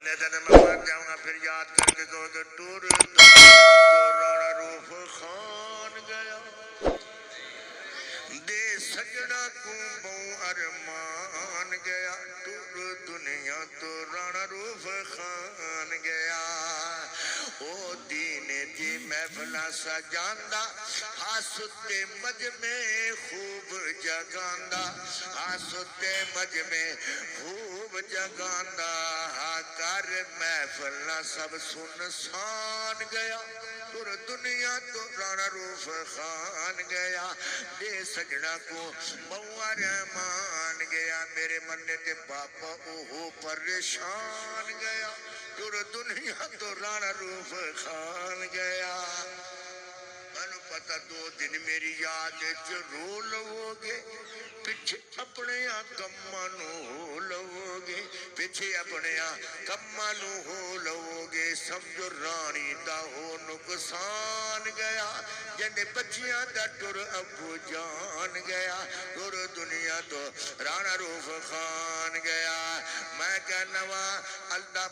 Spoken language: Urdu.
میں مر جاؤں گا پھر یاد کر کے دو گے ٹور تو رانا روف خان گیا دے سجنا کو بو ارمان گیا ٹور دنیا تو رانا روف خان گیا او دین دی محفلہ سجاندہ ہاستے مجمع خوب جگاندہ ہاستے مجمع خوب جگاندہ کر محفلہ سب سنسان گیا تر دنیا تو رانا روف خان گیا دے سجنا کو موار مان گیا میرے مننے تے باپا اوہو پریشان گیا تر دنیا تو رانا روف خان گیا میں پتا 2 دن میری یاد رو لو گے پچھے اپنے کمانو ہو لو گے پچھے اپنے کمانو ہو لو گے سمجھو رانی دا ہو نقصان گیا جن بچیاں دا ٹر ابو جان گیا ٹر دنیا تو رانا روف خان گیا میں کہنا اللہ